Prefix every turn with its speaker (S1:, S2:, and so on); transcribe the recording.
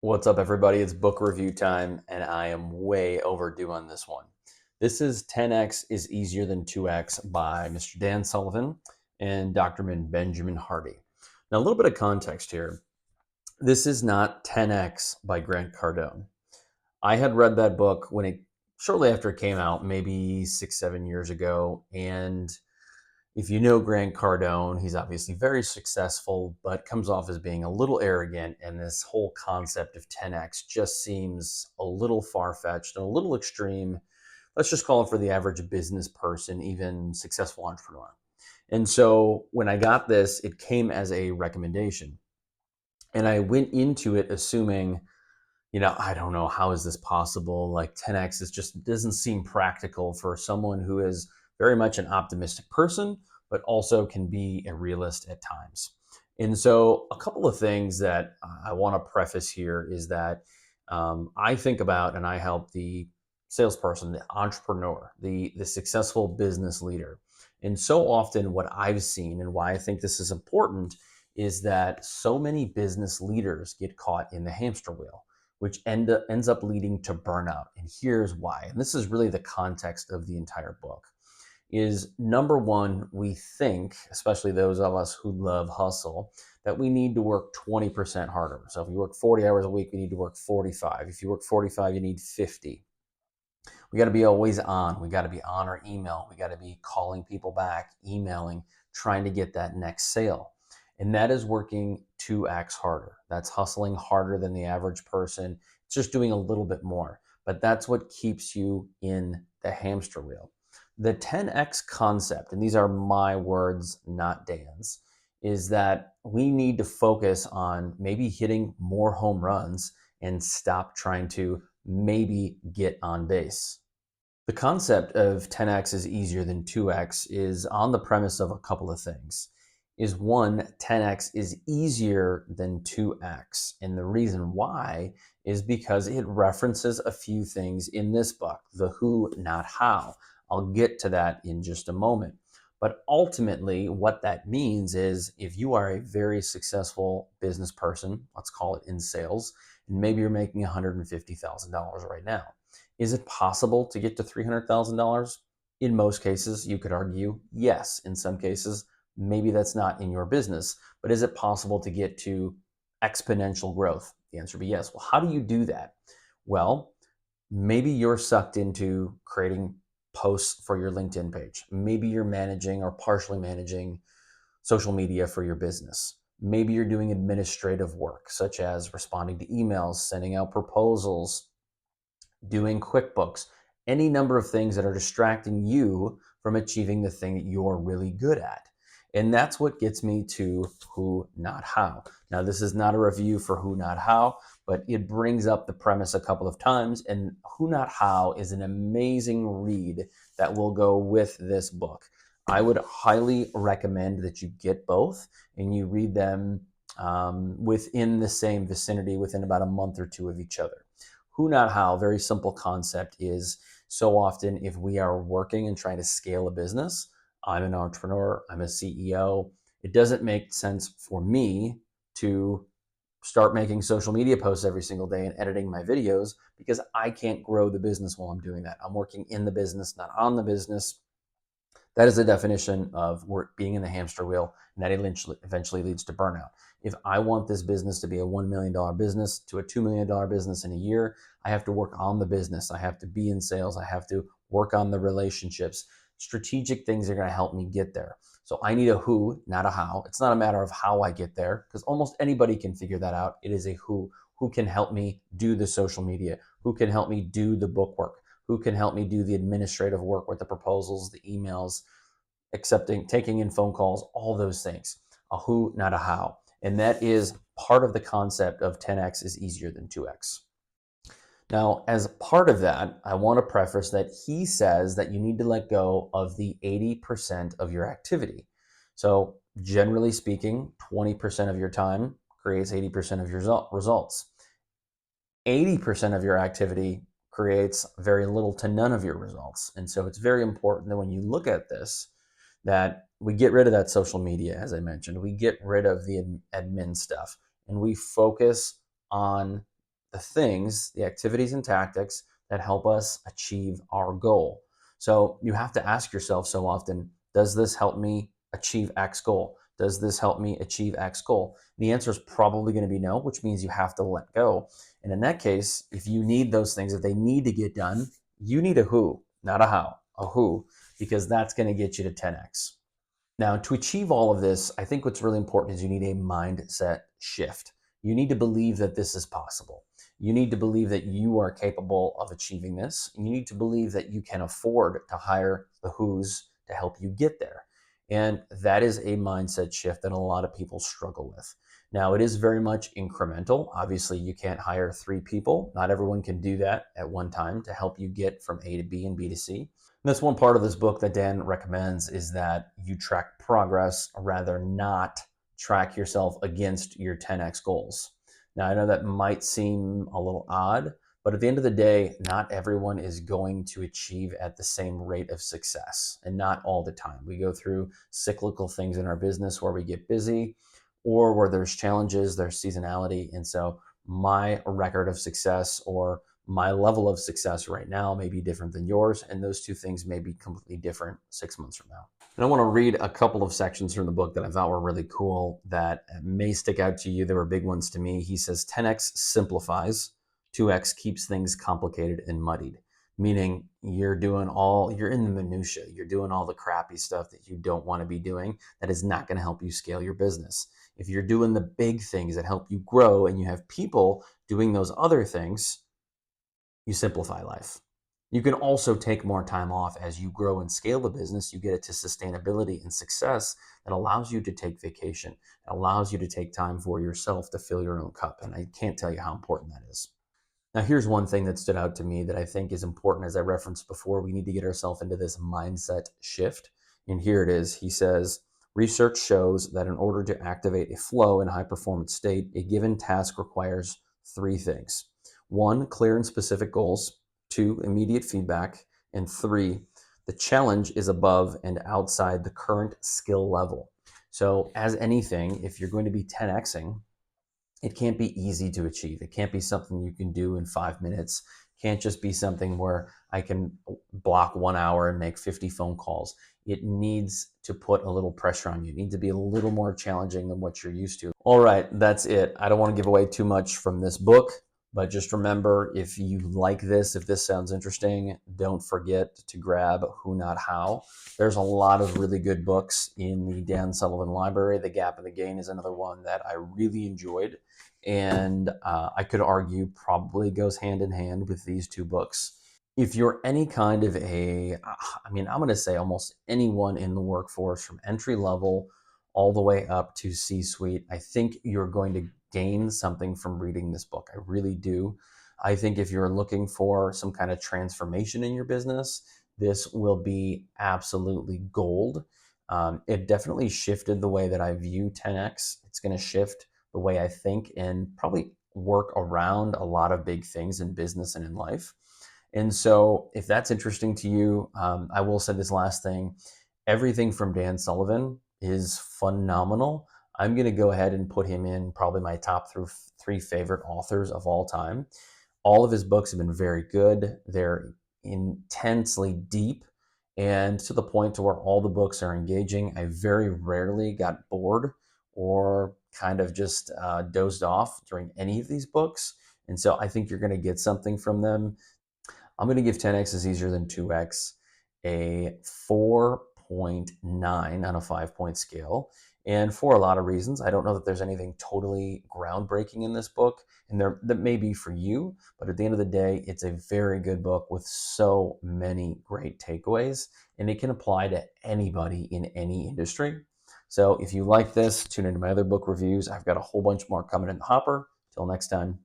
S1: What's up, everybody? It's book review time, and I am way overdue on this one. This is 10x is Easier Than 2x by Mr. Dan Sullivan and Dr. Benjamin Hardy. Now, a little bit of context here. This is not 10x by Grant Cardone. I had read that book shortly after it came out, maybe 6-7 years ago, and if you know Grant Cardone, he's obviously very successful, but comes off as being a little arrogant. And this whole concept of 10x just seems a little far-fetched and a little extreme. Let's just call it for the average business person, even successful entrepreneur. And so when I got this, it came as a recommendation. And I went into it assuming, I don't know, how is this possible? Like 10x doesn't seem practical for someone who is very much an optimistic person, but also can be a realist at times. And so a couple of things that I want to preface here is that I think about and I help the salesperson, the entrepreneur, the successful business leader. And so often what I've seen and why I think this is important is that so many business leaders get caught in the hamster wheel, which ends up leading to burnout. And here's why. And this is really the context of the entire book. Is number one, we think, especially those of us who love hustle, that we need to work 20% harder. So if you work 40 hours a week, we need to work 45. If you work 45, you need 50. We got to be always on. We got to be on our email. We got to be calling people back, emailing, trying to get that next sale. And that is working 2x harder. That's hustling harder than the average person. It's just doing a little bit more. But that's what keeps you in the hamster wheel. The 10x concept, and these are my words, not Dan's, is that we need to focus on maybe hitting more home runs and stop trying to maybe get on base. The concept of 10x is easier than 2x is on the premise of a couple of things. Is one, 10x is easier than 2x. And the reason why is because it references a few things in this book, the who, not how. I'll get to that in just a moment. But ultimately, what that means is if you are a very successful business person, let's call it in sales, and maybe you're making $150,000 right now, is it possible to get to $300,000? In most cases, you could argue yes. In some cases, maybe that's not in your business, but is it possible to get to exponential growth? The answer would be yes. Well, how do you do that? Well, maybe you're sucked into creating posts for your LinkedIn page. Maybe you're managing or partially managing social media for your business. Maybe you're doing administrative work, such as responding to emails, sending out proposals, doing QuickBooks, any number of things that are distracting you from achieving the thing that you're really good at. And that's what gets me to who, not how. Now, this is not a review for who, not how, but it brings up the premise a couple of times. And who, not how is an amazing read that will go with this book. I would highly recommend that you get both and you read them within the same vicinity, within about a month or two of each other. Who, not how, very simple concept is so often if we are working and trying to scale a business, I'm an entrepreneur, I'm a CEO, it doesn't make sense for me to start making social media posts every single day and editing my videos because I can't grow the business while I'm doing that. I'm working in the business, not on the business. That is the definition of being in the hamster wheel, and that eventually leads to burnout. If I want this business to be a $1 million business to a $2 million business in a year, I have to work on the business. I have to be in sales. I have to work on the relationships. Strategic things are going to help me get there. So I need a who, not a how. It's not a matter of how I get there because almost anybody can figure that out. It is a who can help me do the social media, who can help me do the book work, who can help me do the administrative work with the proposals, the emails, taking in phone calls, all those things. A who, not a how. And that is part of the concept of 10x is easier than 2x. Now, as part of that, I want to preface that he says that you need to let go of the 80% of your activity. So generally speaking, 20% of your time creates 80% of your results. 80% of your activity creates very little to none of your results. And so it's very important that when you look at this, that we get rid of that social media, as I mentioned, we get rid of the admin stuff, and we focus on the things, the activities and tactics that help us achieve our goal. So you have to ask yourself so often, does this help me achieve X goal? Does this help me achieve X goal? The answer is probably going to be no, which means you have to let go. And in that case, if you need those things, if they need to get done, you need a who, not a how, a who, because that's going to get you to 10x. Now, to achieve all of this, I think what's really important is you need a mindset shift. You need to believe that this is possible. You need to believe that you are capable of achieving this. You need to believe that you can afford to hire the who's to help you get there. And that is a mindset shift that a lot of people struggle with. Now, it is very much incremental. Obviously, you can't hire 3 people. Not everyone can do that at one time to help you get from A to B and B to C. And that's one part of this book that Dan recommends, is that you track progress rather not track yourself against your 10x goals. Now, I know that might seem a little odd, but at the end of the day, not everyone is going to achieve at the same rate of success, and not all the time. We go through cyclical things in our business where we get busy, or where there's challenges, there's seasonality. And so my record of success, or my level of success right now, may be different than yours, and those two things may be completely different 6 months from now. And I want to read a couple of sections from the book that I thought were really cool that may stick out to you. They were big ones to me. He says 10x simplifies, 2x keeps things complicated and muddied. Meaning you're in the minutia, you're doing all the crappy stuff that you don't want to be doing, that is not going to help you scale your business. If you're doing the big things that help you grow, and you have people doing those other things, you simplify life. You can also take more time off as you grow and scale the business. You get it to sustainability and success that allows you to take vacation, it allows you to take time for yourself to fill your own cup. And I can't tell you how important that is. Now, here's one thing that stood out to me that I think is important. As I referenced before, we need to get ourselves into this mindset shift. And here it is. He says, research shows that in order to activate a flow and high performance state, a given task requires 3 things. 1, clear and specific goals. 2, immediate feedback. And 3, the challenge is above and outside the current skill level. So as anything, if you're going to be 10xing, it can't be easy to achieve. It can't be something you can do in 5 minutes. It can't just be something where I can block 1 hour and make 50 phone calls. It needs to put a little pressure on you. It needs to be a little more challenging than what you're used to. All right, that's it. I don't want to give away too much from this book, but just remember, if you like this, if this sounds interesting, don't forget to grab Who Not How. There's a lot of really good books in the Dan Sullivan library. The Gap and the Gain is another one that I really enjoyed. And I could argue probably goes hand in hand with these 2 books. If you're any kind of I'm going to say almost anyone in the workforce, from entry level all the way up to C-suite, I think you're going to gain something from reading this book. I really do. I think if you're looking for some kind of transformation in your business, this will be absolutely gold. It definitely shifted the way that I view 10x. It's going to shift the way I think, and probably work around a lot of big things in business and in life. And so if that's interesting to you, I will say this last thing. Everything from Dan Sullivan is phenomenal. I'm going to go ahead and put him in probably my top 3 favorite authors of all time. All of his books have been very good. They're intensely deep, and to the point to where all the books are engaging. I very rarely got bored or kind of just dozed off during any of these books. And so I think you're going to get something from them. I'm going to give 10x is easier than 2x a 4.9 on a 5-point scale. And for a lot of reasons, I don't know that there's anything totally groundbreaking in this book, and that may be for you, but at the end of the day, it's a very good book with so many great takeaways, and it can apply to anybody in any industry. So if you like this, tune into my other book reviews. I've got a whole bunch more coming in the hopper. Till next time.